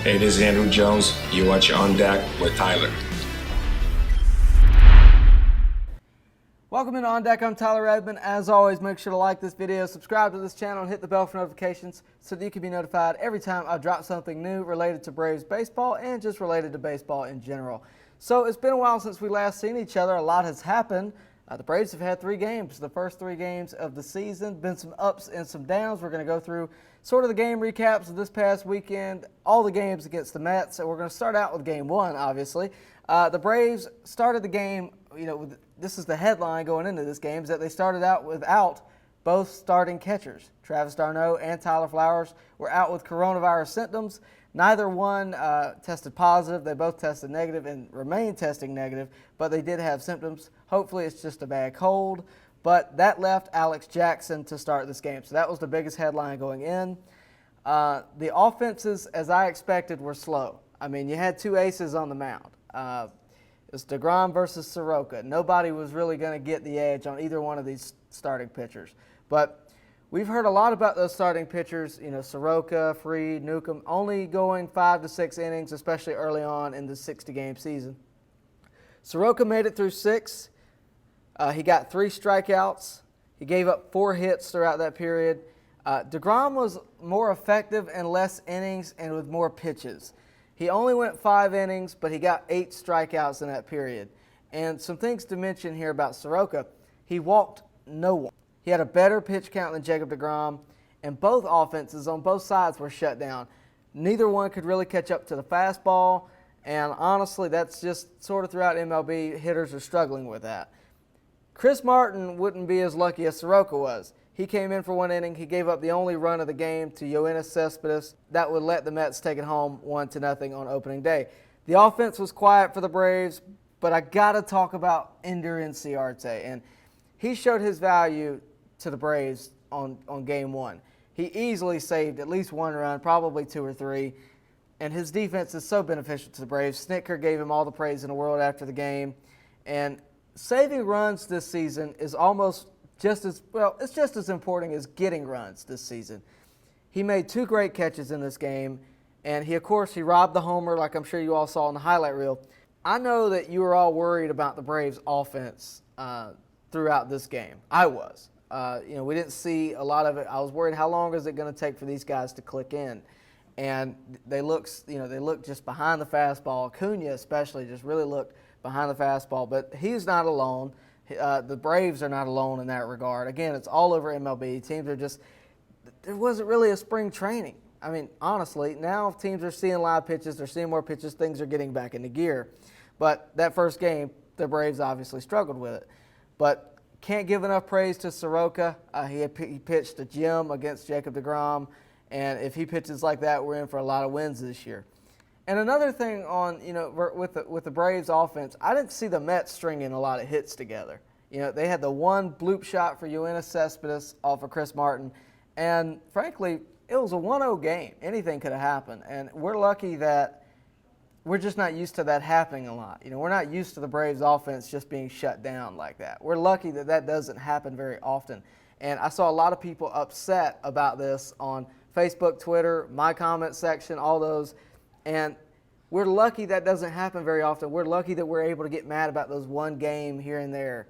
Hey, this is Andrew Jones. You watch On Deck with Tyler. Welcome to On Deck. I'm Tyler Redmond. As always, make sure to like this video, subscribe to this channel, and hit the bell for notifications so that you can be notified every time I drop something new related to Braves baseball and just related to baseball in general. So it's been a while since we last seen each other. A lot has happened. The Braves have had 3 games, the first 3 games of the season. Been some ups and some downs. We're going to go through sort of the game recaps of this past weekend, all the games against the Mets. And we're going to start out with Game 1, obviously. The Braves started the game, this is the headline going into this game, is that they started out without both starting catchers. Travis d'Arnaud and Tyler Flowers were out with coronavirus symptoms. Neither one tested positive. They both tested negative and remain testing negative, but they did have symptoms. Hopefully it's just a bad cold, but that left Alex Jackson to start this game. So that was the biggest headline going in. The offenses, as I expected, were slow. I mean, you had 2 aces on the mound. It was DeGrom versus Soroka. Nobody was really going to get the edge on either one of these starting pitchers. But we've heard a lot about those starting pitchers, Soroka, Fried, Nukem, only going 5 to 6 innings, especially early on in the 60-game season. Soroka made it through 6. He got 3 strikeouts. He gave up 4 hits throughout that period. DeGrom was more effective in less innings and with more pitches. He only went 5 innings, but he got 8 strikeouts in that period. And some things to mention here about Soroka. He walked no one. He had a better pitch count than Jacob DeGrom, and both offenses on both sides were shut down. Neither one could really catch up to the fastball, and honestly, that's just sort of throughout MLB, hitters are struggling with that. Chris Martin wouldn't be as lucky as Soroka was. He came in for 1 inning. He gave up the only run of the game to Yoenis Cespedes. That would let the Mets take it home 1-0 on opening day. The offense was quiet for the Braves, but I got to talk about Ender Inciarte. And he showed his value to the Braves on Game 1. He easily saved at least 1 run, probably 2 or 3. And his defense is so beneficial to the Braves. Snitker gave him all the praise in the world after the game. And saving runs this season is almost it's just as important as getting runs this season. He made 2 great catches in this game, and he robbed the homer like I'm sure you all saw in the highlight reel. I know that you were all worried about the Braves' offense throughout this game. I was. We didn't see a lot of it. I was worried how long is it going to take for these guys to click in, and they look just behind the fastball. Acuna especially just really looked behind the fastball, but he's not alone. The Braves are not alone in that regard. Again, it's all over MLB. Teams are there wasn't really a spring training. I mean, honestly, now teams are seeing live pitches, they're seeing more pitches, things are getting back into gear. But that first game, the Braves obviously struggled with it. But can't give enough praise to Soroka. He pitched a gem against Jacob DeGrom, and if he pitches like that, we're in for a lot of wins this year. And another thing with the Braves offense, I didn't see the Mets stringing a lot of hits together. They had the 1 bloop shot for Yoenis Cespedes off of Chris Martin, and frankly, it was a 1-0 game. Anything could have happened, and we're lucky that we're just not used to that happening a lot. We're not used to the Braves offense just being shut down like that. We're lucky that that doesn't happen very often. And I saw a lot of people upset about this on Facebook, Twitter, my comment section, all those. And we're lucky that doesn't happen very often. We're lucky that we're able to get mad about those 1 game here and there.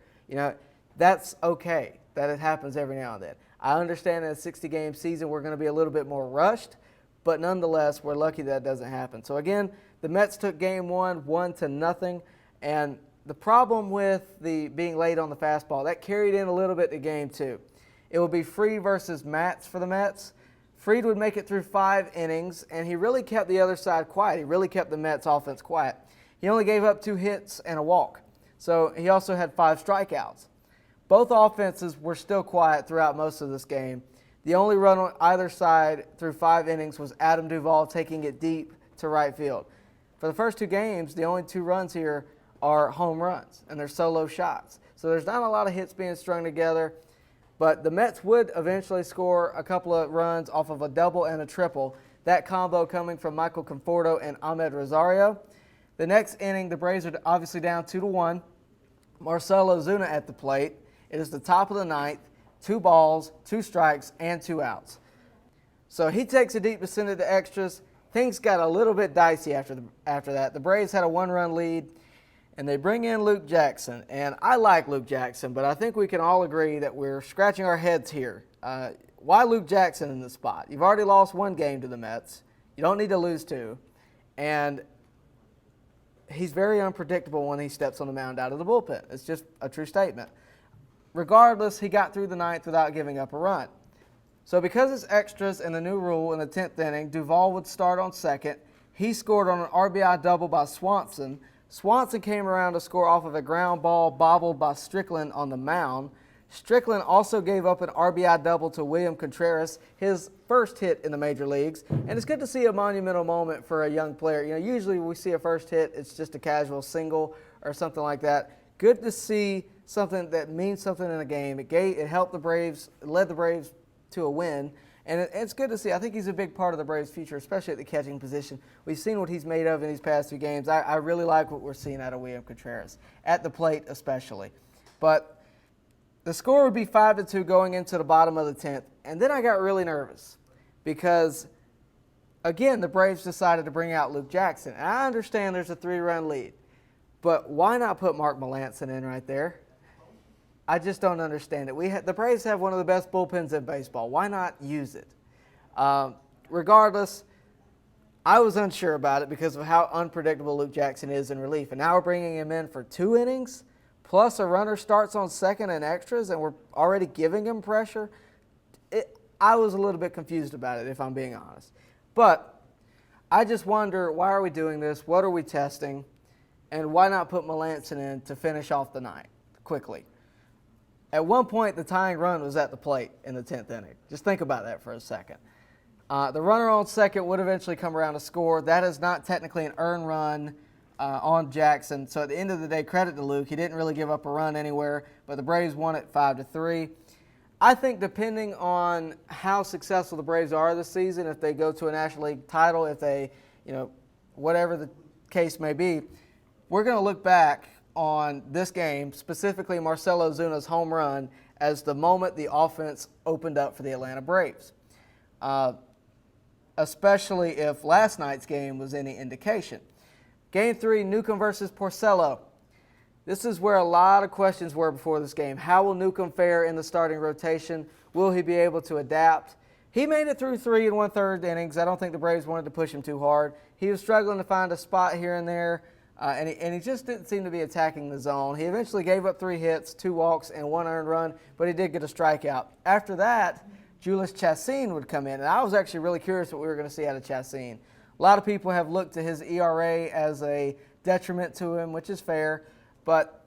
That's okay that it happens every now and then. I understand in a 60-game season we're going to be a little bit more rushed, but nonetheless, we're lucky that doesn't happen. So again, the Mets took Game 1, 1-0, and the problem with the being late on the fastball, that carried in a little bit to Game 2. It will be Fried versus Matz for the Mets. Fried would make it through 5 innings, and he really kept the other side quiet. He really kept the Mets offense quiet. He only gave up 2 hits and a walk. So he also had 5 strikeouts. Both offenses were still quiet throughout most of this game. The only run on either side through 5 innings was Adam Duvall taking it deep to right field. For the first 2 games, the only 2 runs here are home runs, and they're solo shots. So there's not a lot of hits being strung together. But the Mets would eventually score a couple of runs off of a double and a triple. That combo coming from Michael Conforto and Ahmed Rosario. The next inning, the Braves are obviously down 2-1. Marcell Ozuna at the plate. It is the top of the 9th. 2 balls, 2 strikes, and 2 outs. So he takes a deep descent into extras. things got a little bit dicey after that. The Braves had a 1-run lead, and they bring in Luke Jackson. And I like Luke Jackson, but I think we can all agree that we're scratching our heads here. Why Luke Jackson in the spot? You've already lost 1 game to the Mets. You don't need to lose 2. And he's very unpredictable when he steps on the mound out of the bullpen. It's just a true statement. Regardless, he got through the 9th without giving up a run. So because it's extras and the new rule in the 10th inning, Duvall would start on second. He scored on an RBI double by Swanson. Swanson came around to score off of a ground ball bobbled by Strickland on the mound. Strickland also gave up an RBI double to William Contreras, his first hit in the major leagues. And it's good to see a monumental moment for a young player. You know, usually when we see a first hit, it's just a casual single or something like that. Good to see something that means something in a game. It helped the Braves, led the Braves to a win. And it's good to see. I think he's a big part of the Braves' future, especially at the catching position. We've seen what he's made of in these past 2 games. I really like what we're seeing out of William Contreras, at the plate especially. But the score would be 5-2 going into the bottom of the 10th. And then I got really nervous because, again, the Braves decided to bring out Luke Jackson. And I understand there's a 3-run lead, but why not put Mark Melancon in right there? I just don't understand it. The Braves have one of the best bullpens in baseball. Why not use it? Regardless, I was unsure about it because of how unpredictable Luke Jackson is in relief. And now we're bringing him in for 2 innings, plus a runner starts on second and extras, and we're already giving him pressure. I was a little bit confused about it, if I'm being honest. But I just wonder, why are we doing this? What are we testing? And why not put Melancon in to finish off the night quickly? At one point, the tying run was at the plate in the 10th inning. Just think about that for a second. The runner on second would eventually come around to score. That is not technically an earned run on Jackson. So at the end of the day, credit to Luke. He didn't really give up a run anywhere, but the Braves won it 5-3. I think depending on how successful the Braves are this season, if they go to a National League title, if they, whatever the case may be, we're going to look back on this game, specifically Marcell Ozuna's home run, as the moment the offense opened up for the Atlanta Braves. Especially if last night's game was any indication. Game 3, Nukem versus Porcello. This is where a lot of questions were before this game. How will Nukem fare in the starting rotation? Will he be able to adapt? He made it through 3 1/3 innings. I don't think the Braves wanted to push him too hard. He was struggling to find a spot here and there. And he just didn't seem to be attacking the zone. He eventually gave up 3 hits, 2 walks, and 1 earned run, but he did get a strikeout. After that, Julius Chassin would come in, and I was actually really curious what we were going to see out of Chassin. A lot of people have looked to his ERA as a detriment to him, which is fair, but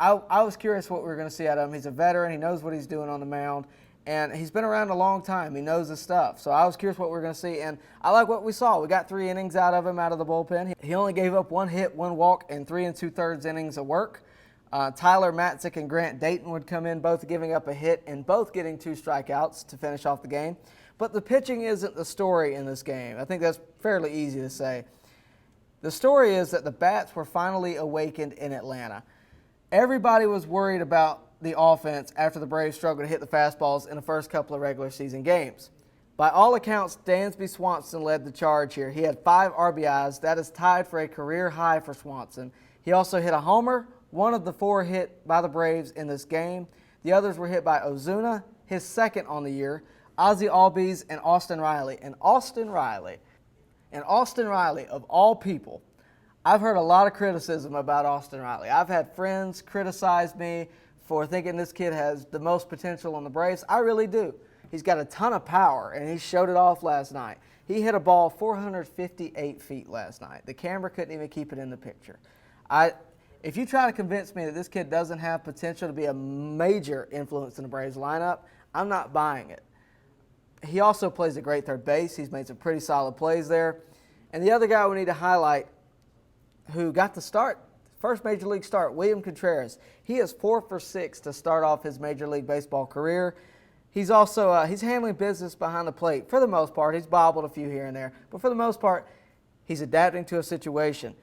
I was curious what we were going to see out of him. He's a veteran. He knows what he's doing on the mound. And he's been around a long time. He knows his stuff. So I was curious what we were going to see. And I like what we saw. We got 3 innings out of him out of the bullpen. He only gave up 1 hit, 1 walk, and 3 2/3 innings of work. Tyler Matzik and Grant Dayton would come in, both giving up a hit and both getting 2 strikeouts to finish off the game. But the pitching isn't the story in this game. I think that's fairly easy to say. The story is that the bats were finally awakened in Atlanta. Everybody was worried about the offense after the Braves struggled to hit the fastballs in the first couple of regular season games. By all accounts, Dansby Swanson led the charge here. He had 5 RBIs. That is tied for a career high for Swanson. He also hit a homer, one of the 4 hit by the Braves in this game. The others were hit by Ozuna, his second on the year, Ozzie Albies, and Austin Riley. And Austin Riley, of all people, I've heard a lot of criticism about Austin Riley. I've had friends criticize me for thinking this kid has the most potential on the Braves. I really do. He's got a ton of power, and he showed it off last night. He hit a ball 458 feet last night. The camera couldn't even keep it in the picture. If you try to convince me that this kid doesn't have potential to be a major influence in the Braves lineup, I'm not buying it. He also plays a great third base. He's made some pretty solid plays there. And the other guy we need to highlight who got the start, first Major League start, William Contreras. He is 4 for 6 to start off his Major League Baseball career. He's also he's handling business behind the plate for the most part. He's bobbled a few here and there, but for the most part, he's adapting to a situation.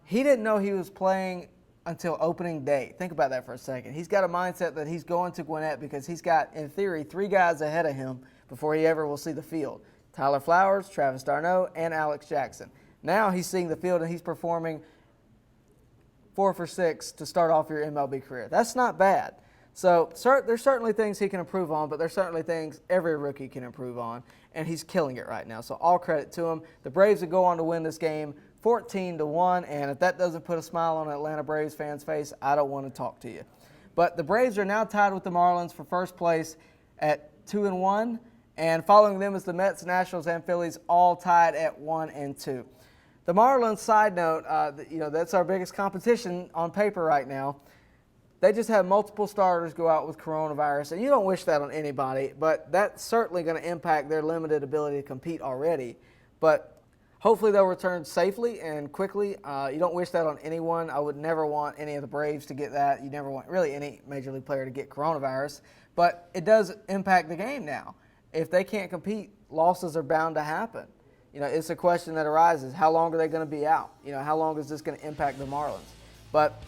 He didn't know he was playing until opening day. Think about that for a second. He's got a mindset that he's going to Gwinnett because he's got, in theory, 3 guys ahead of him before he ever will see the field. Tyler Flowers, Travis d'Arnaud, and Alex Jackson. Now he's seeing the field and he's performing 4 for 6 to start off your MLB career. That's not bad. So there's certainly things he can improve on, but there's certainly things every rookie can improve on, and he's killing it right now. So all credit to him. The Braves would go on to win this game 14-1, and if that doesn't put a smile on an Atlanta Braves fan's face, I don't want to talk to you. But the Braves are now tied with the Marlins for first place at 2-1, and following them is the Mets, Nationals, and Phillies, all tied at 1-2. The Marlins, side note, that's our biggest competition on paper right now. They just had multiple starters go out with coronavirus, and you don't wish that on anybody, but that's certainly going to impact their limited ability to compete already. But hopefully they'll return safely and quickly. You don't wish that on anyone. I would never want any of the Braves to get that. You never want really any Major League player to get coronavirus. But it does impact the game now. If they can't compete, losses are bound to happen. It's a question that arises. How long are they going to be out? How long is this going to impact the Marlins? But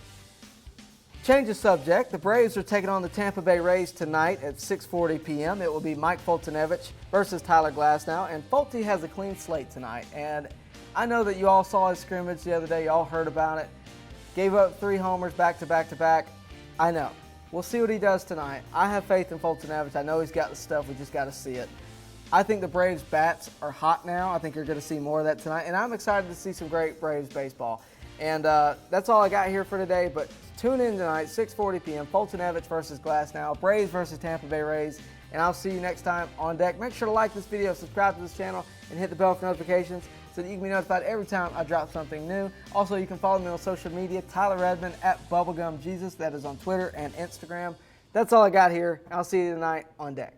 change of subject. The Braves are taking on the Tampa Bay Rays tonight at 6:40 p.m. It will be Mike Foltynewicz versus Tyler Glasnow, and Folty has a clean slate tonight. And I know that you all saw his scrimmage the other day. You all heard about it. Gave up 3 homers back to back to back. I know. We'll see what he does tonight. I have faith in Foltynewicz. I know he's got the stuff. We just got to see it. I think the Braves bats are hot now. I think you're going to see more of that tonight, and I'm excited to see some great Braves baseball. And that's all I got here for today, but tune in tonight, 6:40 p.m., Foltynewicz versus Glasnow, Braves versus Tampa Bay Rays, and I'll see you next time on deck. Make sure to like this video, subscribe to this channel, and hit the bell for notifications so that you can be notified every time I drop something new. Also, you can follow me on social media, Tyler Redmond at BubblegumJesus. That is on Twitter and Instagram. That's all I got here. I'll see you tonight on deck.